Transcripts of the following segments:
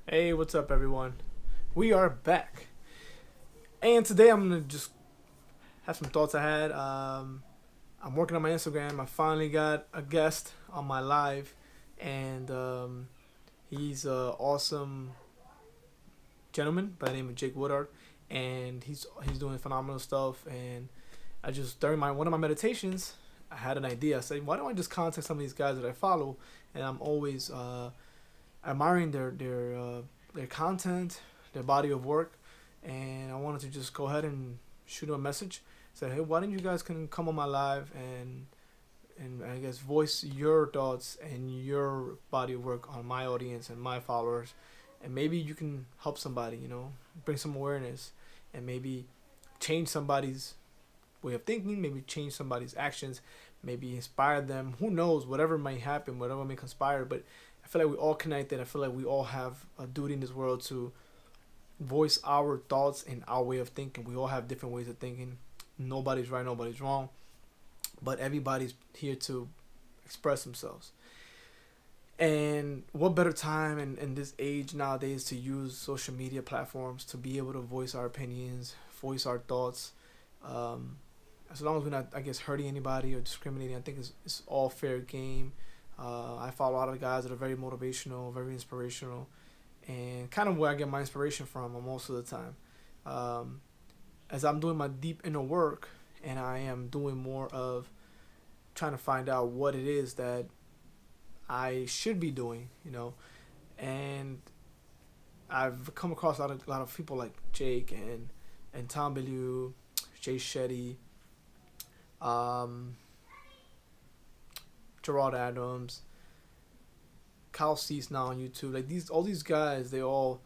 Hey, what's up, everyone? We are back, and today I'm gonna just have some thoughts I had. I'm working on my Instagram. I finally got a guest on my live, and he's a awesome gentleman by the name of Jake Woodard, and he's doing phenomenal stuff. And I just during my one of my meditations, I had an idea. I said, why don't I just contact some of these guys that I follow, and I'm always admiring their content, their body of work, and I wanted to just go ahead and shoot them a message. Say, hey, why don't you guys can come on my live and I guess voice your thoughts and your body of work on my audience and my followers, and maybe you can help somebody, bring some awareness, and maybe change somebody's way of thinking, maybe change somebody's actions, maybe inspire them. Who knows? Whatever might happen, whatever may conspire, but I feel like we all connected. I feel like we all have a duty in this world to voice our thoughts and our way of thinking. We all have different ways of thinking. Nobody's right, nobody's wrong, but everybody's here to express themselves. And what better time in this age nowadays to use social media platforms to be able to voice our opinions, voice our thoughts. Um, as long as we're not, I guess, hurting anybody or discriminating, I think it's all fair game. I follow a lot of guys that are very motivational, very inspirational, and kind of where I get my inspiration from most of the time. Um, as I'm doing my deep inner work, and I am doing more of trying to find out what it is that I should be doing, and I've come across a lot of people like Jake and Tom Bellew, Jay Shetty, um, Gerard Adams, Kyle Cease now on YouTube. Like all these guys, they all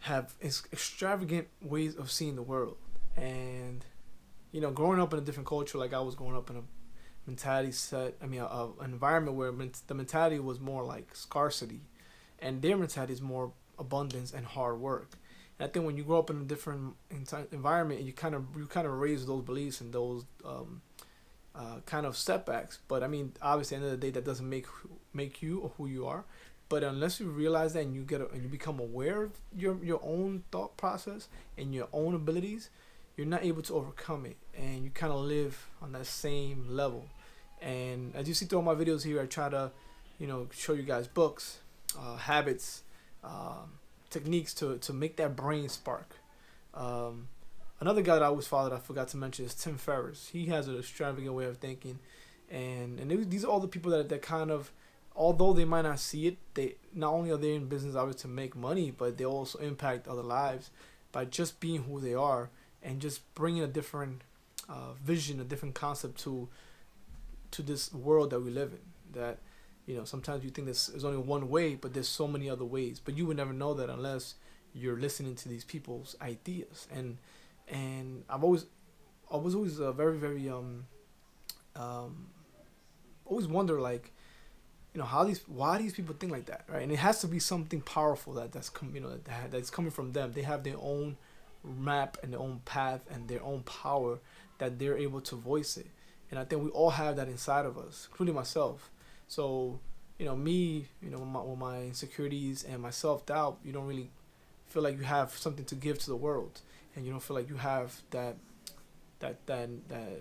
have extravagant ways of seeing the world. And growing up in a different culture, like I was growing up in a mentality set. I mean, an environment where the mentality was more like scarcity, and their mentality is more abundance and hard work. And I think when you grow up in a different environment, you kind of raise those beliefs and those kind of setbacks. But I mean, obviously, at the end of the day, that doesn't make you who you are. But unless you realize that and and you become aware of your own thought process and your own abilities, you're not able to overcome it, and you kind of live on that same level. And as you see through all my videos here, I try to, show you guys books, habits, techniques to make that brain spark. Um, Another guy that I always follow that I forgot to mention is Tim Ferriss. He has an extravagant way of thinking, and these are all the people that kind of, although they might not see it, they not only are they in business obviously to make money, but they also impact other lives by just being who they are and just bringing a different vision, a different concept to this world that we live in. That sometimes you think there's only one way, but there's so many other ways. But you would never know that unless you're listening to these people's ideas. And I was always very very um always wonder, like, how these why these people think like that, right? And it has to be something powerful that's coming from them. They have their own map and their own path and their own power that they're able to voice it. And I think we all have that inside of us, including myself. So me, with my insecurities and my self-doubt, you don't really feel like you have something to give to the world, and you don't feel like you have that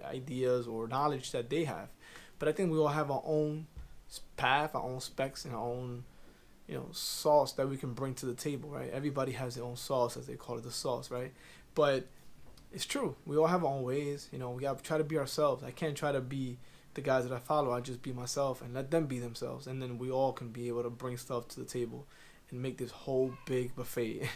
ideas or knowledge that they have. But I think we all have our own path, our own specs, and our own sauce that we can bring to the table, right? Everybody has their own sauce, as they call it, the sauce, right? But it's true. We all have our own ways. We gotta try to be ourselves. I can't try to be the guys that I follow. I just be myself and let them be themselves, and then we all can be able to bring stuff to the table and make this whole big buffet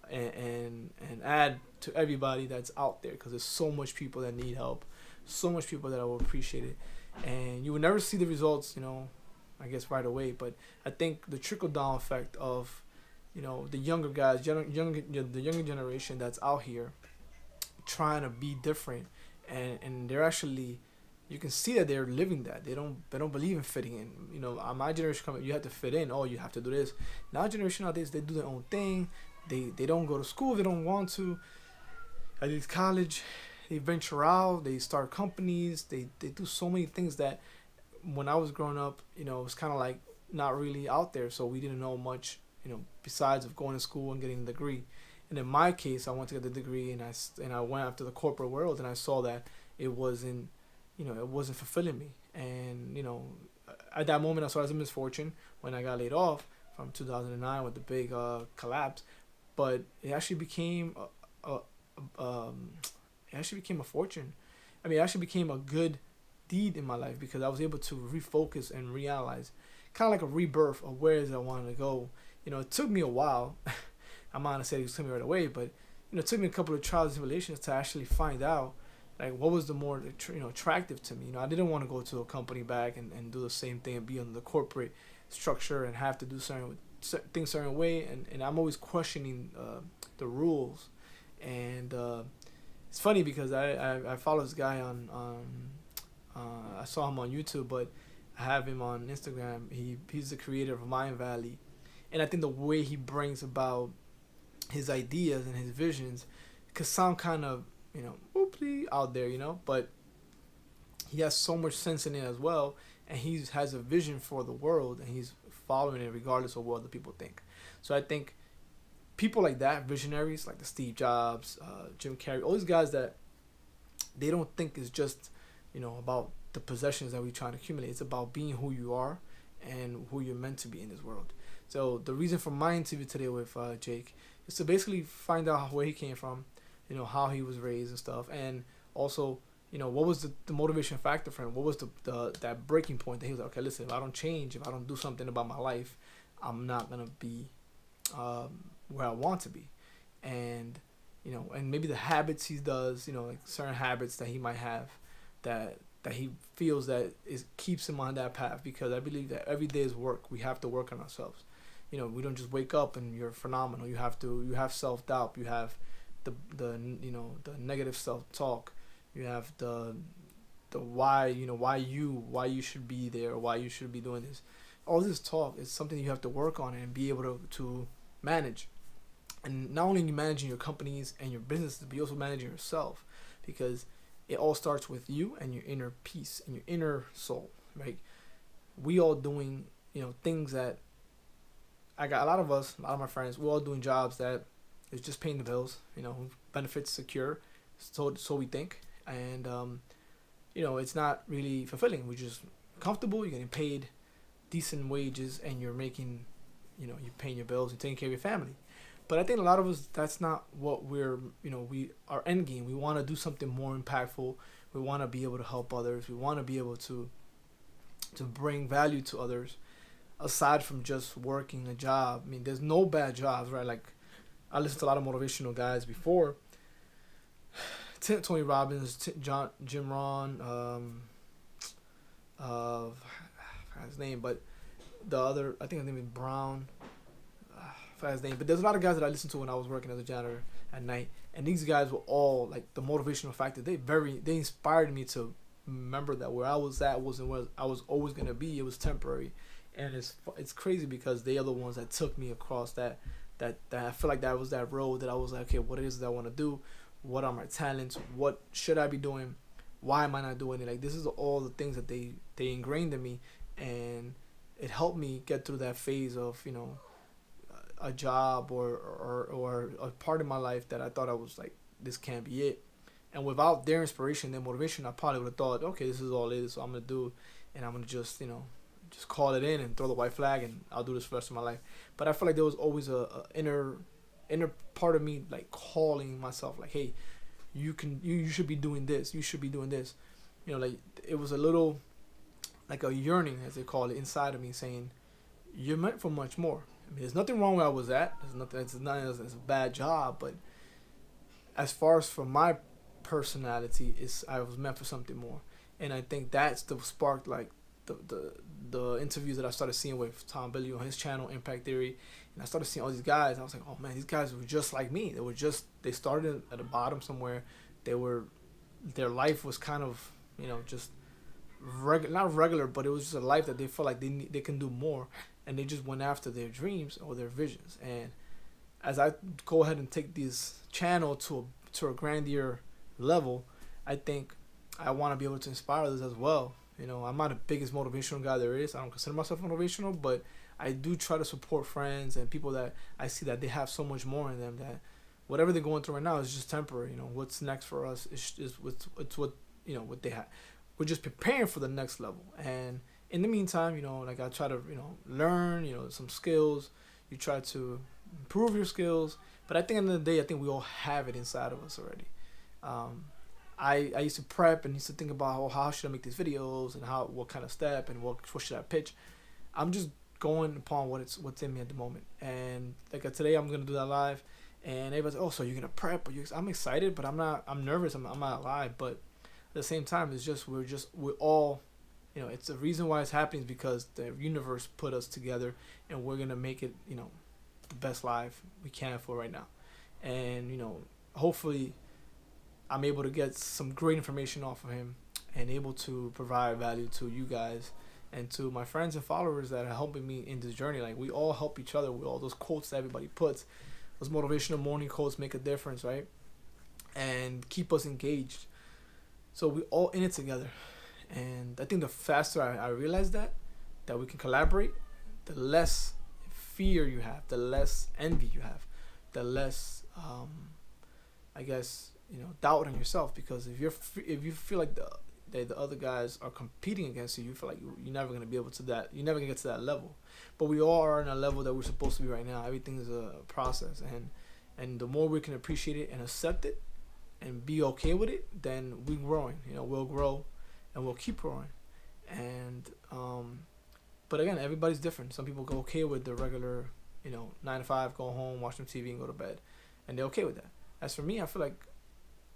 and add to everybody that's out there, because there's so much people that need help, so much people that will appreciate it, and you will never see the results, I guess right away. But I think the trickle down effect of the younger guys, the younger generation that's out here trying to be different, and they're actually, you can see that they're living that. They don't believe in fitting in. My generation coming, you have to fit in. Oh, you have to do this. Now generation nowadays, they do their own thing. They don't go to school. They don't want to. At least college, they venture out. They start companies. They do so many things that when I was growing up, it was kind of like not really out there. So we didn't know much, besides of going to school and getting a degree. And in my case, I went to get the degree, and I went after the corporate world, and I saw that it wasn't, it wasn't fulfilling me. And at that moment, I saw it as a misfortune when I got laid off from 2009 with the big collapse. But it actually became it actually became a fortune. I mean, it actually became a good deed in my life because I was able to refocus and reanalyze, kind of like a rebirth of where is I wanted to go. It took me a while. I'm not gonna say it took me right away, but it took me a couple of trials and tribulations to actually find out like what was the more attractive to me. I didn't want to go to a company back and do the same thing and be on the corporate structure and have to do certain things certain way, and I'm always questioning the rules. And it's funny because I follow this guy on I saw him on YouTube, but I have him on Instagram. He's the creator of Mind Valley, and I think the way he brings about his ideas and his visions could sound kind of whoopsie out there, but he has so much sense in it as well, and he has a vision for the world, and he's following it regardless of what other people think. So I think people like that, visionaries like the Steve Jobs, Jim Carrey, all these guys that they don't think is just about the possessions that we're trying to accumulate. It's about being who you are and who you're meant to be in this world. So the reason for my interview today with Jake is to basically find out where he came from, how he was raised and stuff, and also what was the motivation factor for him. What was the that breaking point that he was like, okay, listen, if I don't change, if I don't do something about my life, I'm not gonna be where I want to be. And and maybe the habits he does, like certain habits that he might have that he feels that it keeps him on that path, because I believe that every day is work. We have to work on ourselves. We don't just wake up and you're phenomenal. You have self-doubt. You have the negative self-talk. You have the why you should be there, why you should be doing this. All this talk is something you have to work on and be able to manage. And not only managing your companies and your businesses, but you also managing yourself, because it all starts with you and your inner peace and your inner soul, right? We all doing things that I got. A lot of my friends, we're all doing jobs that is just paying the bills, benefits secure, so we think, and it's not really fulfilling. We're just comfortable. You're getting paid decent wages, and you're making, you're paying your bills and taking care of your family. But I think a lot of us, that's not what we're, our end game. We want to do something more impactful. We want to be able to help others. We want to be able to bring value to others, aside from just working a job. I mean, there's no bad jobs, right? Like, I listened to a lot of motivational guys before. Tony Robbins, Jim Rohn, I forgot his name, but the other, I think his name is Brown. His name, but there's a lot of guys that I listened to when I was working as a janitor at night, and these guys were all like the motivational factor. They inspired me to remember that where I was at wasn't where I was always gonna be. It was temporary, and it's crazy because they are the ones that took me across that I feel like that was that road that I was like, okay, what it is that I want to do? What are my talents? What should I be doing? Why am I not doing it? Like, this is all the things that they ingrained in me, and it helped me get through that phase of a job or a part of my life that I thought I was like, this can't be it. And without their inspiration, their motivation, I probably would have thought, okay, this is all it is, so I'm gonna do, and I'm gonna just just call it in and throw the white flag, and I'll do this for the rest of my life. But I feel like there was always a inner part of me like calling myself like, hey, you should be doing this, you should be doing this. Like, it was a little like a yearning, as they call it, inside of me saying, you're meant for much more. I mean, there's nothing wrong where I was at. It's a bad job, but as far as for my personality, I was meant for something more. And I think that's the spark, like the interviews that I started seeing with Tom Billy on his channel, Impact Theory, and I started seeing all these guys. I was like, oh man, these guys were just like me. They started at the bottom somewhere. Their life was kind of just not regular, but it was just a life that they felt like they can do more. And they just went after their dreams or their visions. And as I go ahead and take this channel to a grandeur level, I think I want to be able to inspire others as well. I'm not the biggest motivational guy there is. I don't consider myself motivational, but I do try to support friends and people that I see that they have so much more in them, that whatever they're going through right now is just temporary. You know, what's next for us is it's what, you know, what they have. We're just preparing for the next level. And in the meantime, you know, like I try to, you know, learn, you know, some skills. You try to improve your skills. But at the end of the day, I think we all have it inside of us already. Um, I used to prep and used to think about, oh, how should I make these videos and what kind of step and what should I pitch. I'm just going upon what's in me at the moment. And like today, I'm gonna do that live. And everybody's, oh, so you're gonna prep? I'm excited, but I'm not. I'm nervous. I'm not live. But at the same time, it's just we're all, you know, it's the reason why it's happening is because the universe put us together, and we're gonna make it, you know, the best life we can for right now. And you know, hopefully, I'm able to get some great information off of him and able to provide value to you guys and to my friends and followers that are helping me in this journey. Like, we all help each other with all those quotes that everybody puts. Those motivational morning quotes make a difference, right? And keep us engaged. So we all in it together. And I think the faster I realize that we can collaborate, the less fear you have, the less envy you have, the less, I guess, you know, doubt on yourself. Because if you feel like the other guys are competing against you, you feel like you're never gonna be able to that. You're never gonna get to that level. But we all are in a level that we're supposed to be right now. Everything is a process, and the more we can appreciate it and accept it, and be okay with it, then we're growing. You know, we'll grow, and we'll keep growing. And but again, everybody's different. Some people go okay with the regular, you know, 9 to 5, go home, watch some TV, and go to bed, and they're okay with that. As for me, I feel like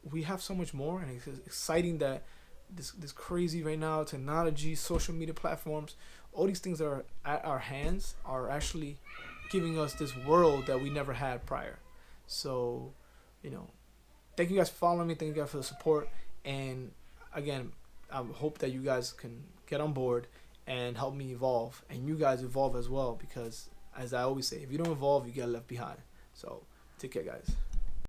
we have so much more, and it's exciting that this crazy right now technology, social media platforms, all these things that are at our hands are actually giving us this world that we never had prior. So, you know, thank you guys for following me. Thank you guys for the support. And again, I hope that you guys can get on board and help me evolve, and you guys evolve as well, because as I always say, if you don't evolve, you get left behind. So take care, guys.